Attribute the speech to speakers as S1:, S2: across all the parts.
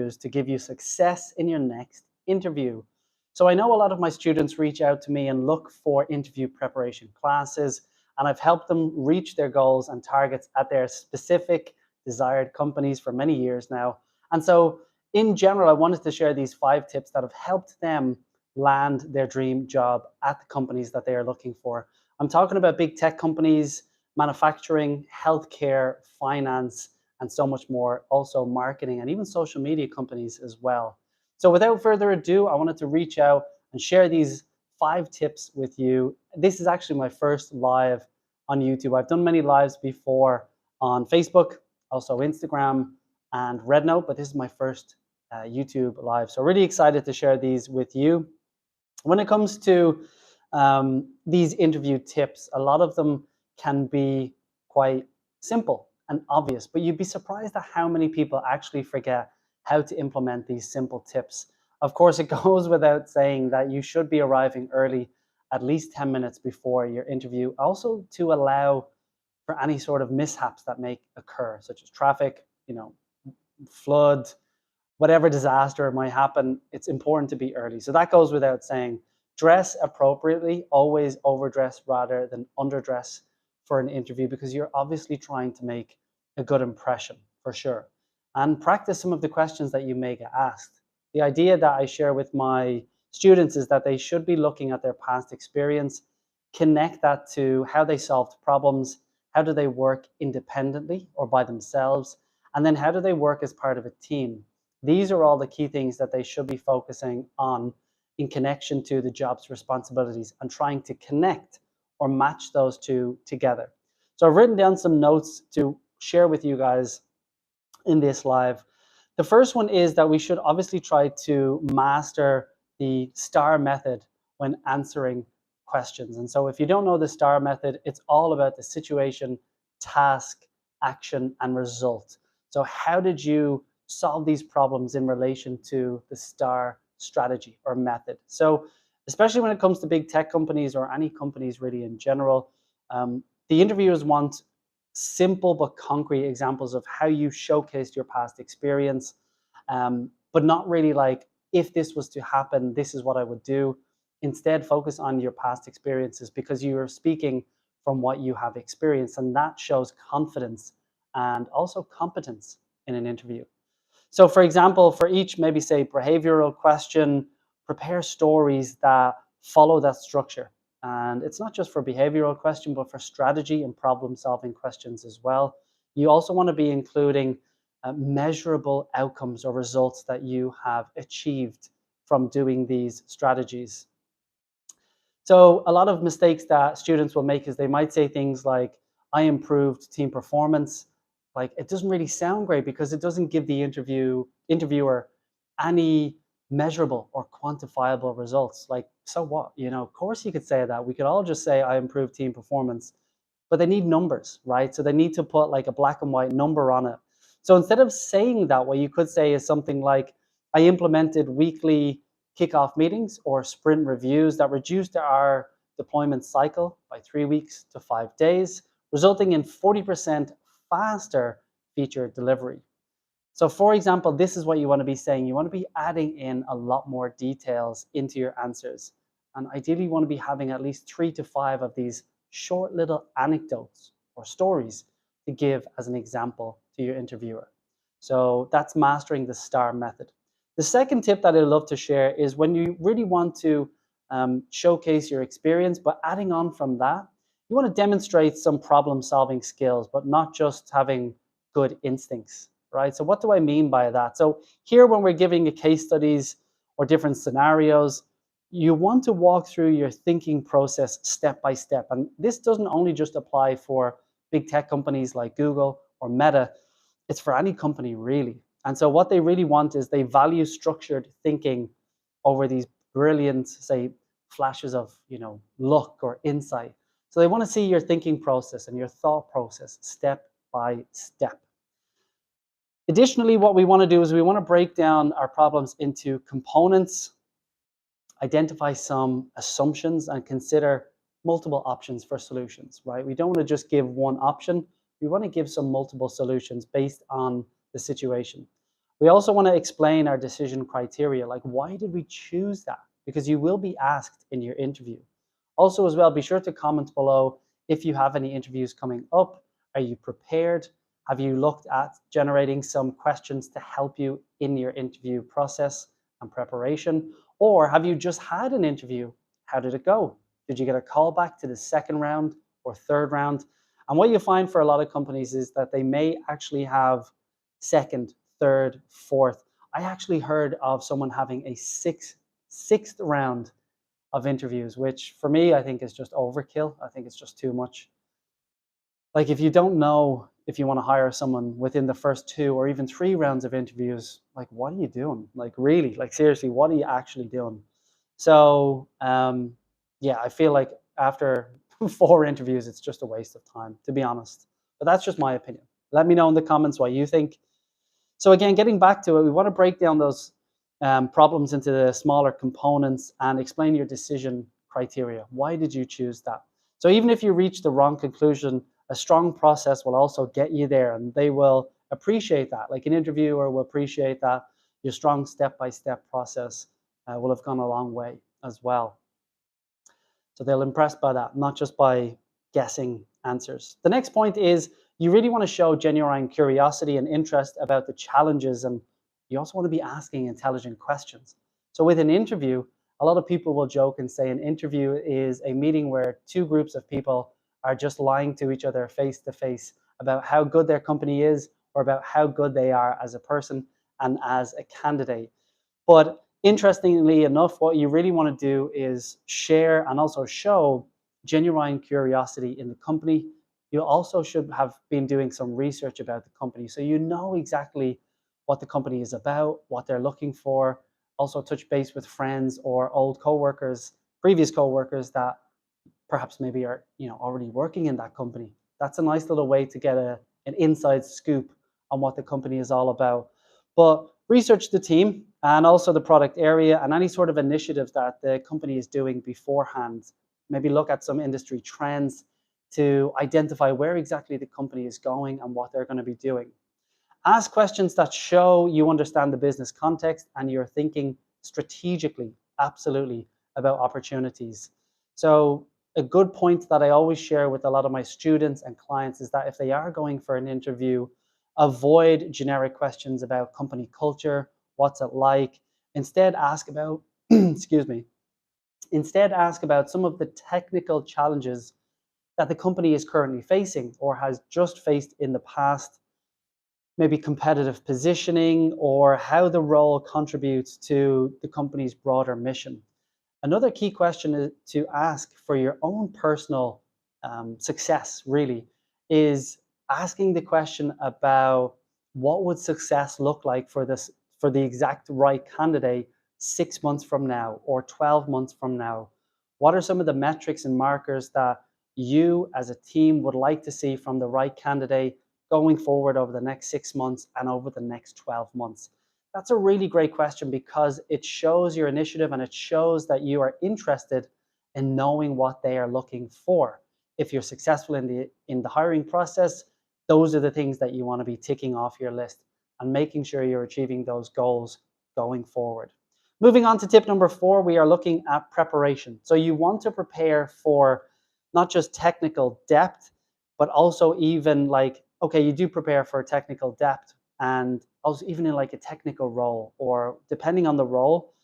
S1: use to give you success in your next interview. So I know a lot of my students reach out to me and look for interview preparation classes, and I've helped them reach their goals and targets at their specific desired companies for many years now. And so in general, I wanted to share these 5 tips that have helped them land their dream job at the companies that they are looking for. I'm talking about big tech companies, manufacturing, healthcare, finance, and so much more. Also marketing and even social media companies as well. So without further ado, I wanted to reach out and share these 5 tips with you. This is actually my first live on YouTube. I've done many lives before on Facebook, also Instagram and Rednote, but this is my first YouTube live. So really excited to share these with you. When it comes to these interview tips, a lot of them can be quite simple and obvious, but you'd be surprised at how many people actually forget how to implement these simple tips. Of course, it goes without saying that you should be arriving early, at least 10 minutes before your interview, also to allow for any sort of mishaps that may occur, such as traffic, flood, whatever disaster might happen. It's important to be early. So that goes without saying. Dress appropriately, always overdress rather than underdress for an interview, because you're obviously trying to make a good impression for sure. And practice some of the questions that you may get asked. The idea that I share with my students is that they should be looking at their past experience, connect that to how they solved problems, how do they work independently or by themselves, and then how do they work as part of a team. These are all the key things that they should be focusing on in connection to the job's responsibilities and trying to connect or match those two together. So I've written down some notes to share with you guys in this live. The first one is that we should obviously try to master the STAR method when answering questions. And so if you don't know the STAR method, it's all about the situation, task, action, and result. So how did you solve these problems in relation to the STAR strategy or method? So especially when it comes to big tech companies or any companies really in general, the interviewers want simple but concrete examples of how you showcased your past experience, but not really like, if this was to happen, this is what I would do. Instead, focus on your past experiences, because you are speaking from what you have experienced, and that shows confidence and also competence in an interview. So for example, for each, maybe say behavioral question, prepare stories that follow that structure. And it's not just for behavioral question, but for strategy and problem solving questions as well. You also want to be including measurable outcomes or results that you have achieved from doing these strategies. So a lot of mistakes that students will make is they might say things like, I improved team performance. Like, it doesn't really sound great because it doesn't give the interviewer any measurable or quantifiable results. Like, so what? Of course you could say that. We could all just say I improved team performance, but they need numbers, right? So they need to put like a black and white number on it. So instead of saying that, what you could say is something like, I implemented weekly kickoff meetings or sprint reviews that reduced our deployment cycle by 3 weeks to 5 days, resulting in 40% faster feature delivery. So for example, this is what you want to be saying. You want to be adding in a lot more details into your answers. And ideally, you want to be having at least 3 to 5 of these short little anecdotes or stories to give as an example to your interviewer. So that's mastering the STAR method. The second tip that I'd love to share is when you really want to showcase your experience, but adding on from that, you want to demonstrate some problem-solving skills, but not just having good instincts, right? So what do I mean by that? So here, when we're giving a case studies or different scenarios, you want to walk through your thinking process step by step. And this doesn't only just apply for big tech companies like Google or Meta, it's for any company really. And so what they really want is they value structured thinking over these brilliant, say, flashes of, luck or insight. So they want to see your thinking process and your thought process step by step. Additionally, what we want to do is we want to break down our problems into components, identify some assumptions, and consider multiple options for solutions, right? We don't want to just give one option. We want to give some multiple solutions based on the situation. We also want to explain our decision criteria, like why did we choose that? Because you will be asked in your interview. Also, as well, be sure to comment below if you have any interviews coming up. Are you prepared? Have you looked at generating some questions to help you in your interview process and preparation? Or have you just had an interview? How did it go? Did you get a call back to the second round or third round? And what you find for a lot of companies is that they may actually have second, third, fourth. I actually heard of someone having a sixth round of interviews, which for me, I think is just overkill. I think it's just too much. Like, if you don't know if you want to hire someone within the first 2 or even 3 rounds of interviews, like, what are you doing? Like, really, like, seriously, what are you actually doing? So, yeah, I feel like after 4 interviews, it's just a waste of time, to be honest. But that's just my opinion. Let me know in the comments what you think. So again, getting back to it, we want to break down those problems into the smaller components and explain your decision criteria. Why did you choose that? So even if you reach the wrong conclusion, a strong process will also get you there, and they will appreciate that. Like, an interviewer will appreciate that. Your strong step-by-step process will have gone a long way as well. So they'll impress by that, not just by guessing answers. The next point is you really want to show genuine curiosity and interest about the challenges, and you also want to be asking intelligent questions. So with an interview, a lot of people will joke and say an interview is a meeting where 2 groups of people are just lying to each other face to face about how good their company is or about how good they are as a person and as a candidate. But interestingly enough, what you really want to do is share and also show genuine curiosity in the company. You also should have been doing some research about the company, so you know exactly what the company is about, what they're looking for. Also touch base with friends or old coworkers, previous coworkers that perhaps maybe are already working in that company. That's a nice little way to get an inside scoop on what the company is all about. But research the team and also the product area and any sort of initiatives that the company is doing beforehand. Maybe look at some industry trends to identify where exactly the company is going and what they're going to be doing. Ask questions that show you understand the business context and you're thinking strategically, absolutely, about opportunities. So a good point that I always share with a lot of my students and clients is that if they are going for an interview, avoid generic questions about company culture, what's it like. Instead, ask about, excuse me, instead ask about some of the technical challenges that the company is currently facing or has just faced in the past, maybe competitive positioning or how the role contributes to the company's broader mission. Another key question to ask for your own personal success really is asking the question about what would success look like for the exact right candidate 6 months from now or 12 months from now. What are some of the metrics and markers that you as a team would like to see from the right candidate going forward over the next 6 months and over the next 12 months? That's a really great question because it shows your initiative and it shows that you are interested in knowing what they are looking for. If you're successful in the hiring process, those are the things that you want to be ticking off your list and making sure you're achieving those goals going forward. Moving on to tip number 4, we are looking at preparation. So you want to prepare for not just technical depth, but also even like, okay, you do prepare for technical depth and also even in like a technical role or depending on the role,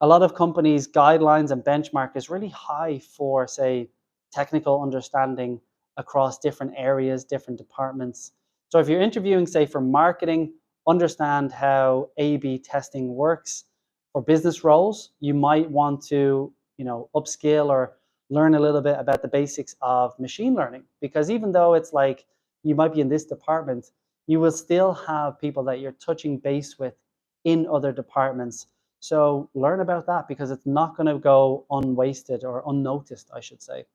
S1: a lot of companies' guidelines and benchmark is really high for, say, technical understanding across different areas, different departments. So if you're interviewing, say, for marketing, understand how A/B testing works. For business roles, you might want to, upskill or learn a little bit about the basics of machine learning, because even though it's like you might be in this department, you will still have people that you're touching base with in other departments. So learn about that because it's not going to go unwasted or unnoticed, I should say.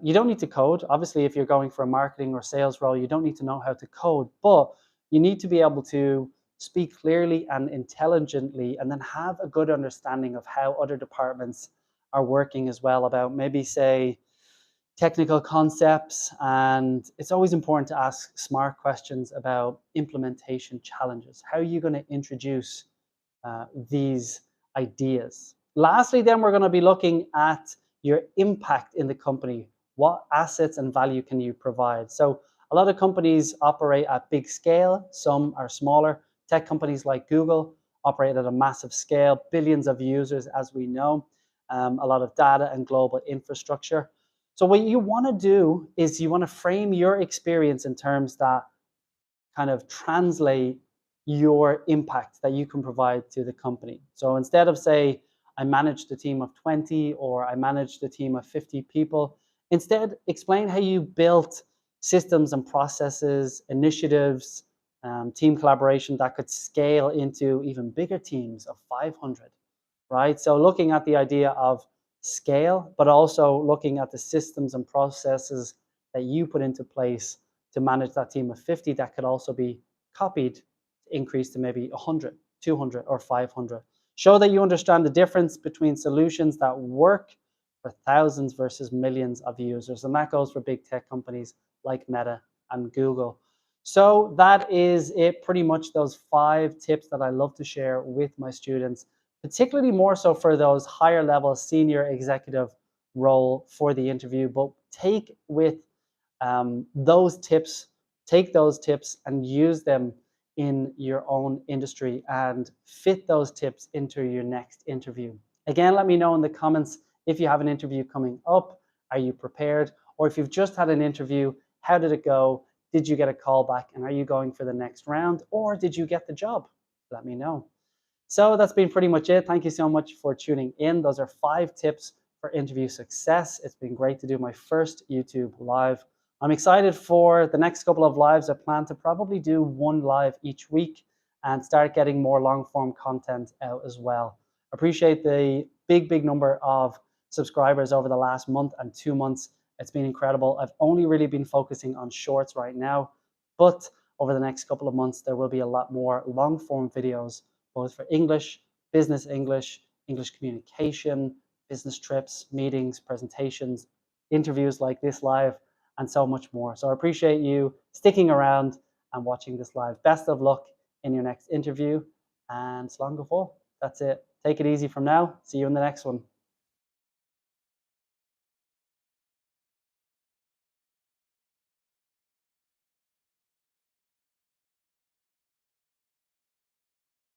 S1: You don't need to code. Obviously, if you're going for a marketing or sales role, you don't need to know how to code, but you need to be able to speak clearly and intelligently and then have a good understanding of how other departments are working as well, about maybe, say, technical concepts, and it's always important to ask smart questions about implementation challenges. How are you going to introduce these ideas? Lastly, then we're going to be looking at your impact in the company. What assets and value can you provide? So a lot of companies operate at big scale, some are smaller. Tech companies like Google operate at a massive scale, billions of users, as we know, a lot of data and global infrastructure. So what you want to do is you want to frame your experience in terms that kind of translate your impact that you can provide to the company. So instead of say, I managed a team of 20 or I managed a team of 50 people, instead explain how you built systems and processes, initiatives, team collaboration that could scale into even bigger teams of 500, right? So looking at the idea of scale, but also looking at the systems and processes that you put into place to manage that team of 50 that could also be copied to increase to maybe 100, 200, or 500. Show that you understand the difference between solutions that work for thousands versus millions of users. And that goes for big tech companies like Meta and Google. So that is it, pretty much those 5 tips that I love to share with my students, particularly more so for those higher level senior executive role for the interview. But take those tips and use them in your own industry and fit those tips into your next interview. Again, let me know in the comments if you have an interview coming up. Are you prepared? Or if you've just had an interview, how did it go? Did you get a call back? And are you going for the next round? Or did you get the job? Let me know. So that's been pretty much it. Thank you so much for tuning in. Those are 5 tips for interview success. It's been great to do my first YouTube live. I'm excited for the next couple of lives. I plan to probably do 1 live each week and start getting more long form content out as well. Appreciate the big number of subscribers over the last month and 2 months. It's been incredible. I've only really been focusing on shorts right now, but over the next couple of months, there will be a lot more long form videos, both for English, business English, English communication, business trips, meetings, presentations, interviews like this live, and so much more. So I appreciate you sticking around and watching this live. Best of luck in your next interview, and slán go fóill. That's it. Take it easy from now. See you in the next one.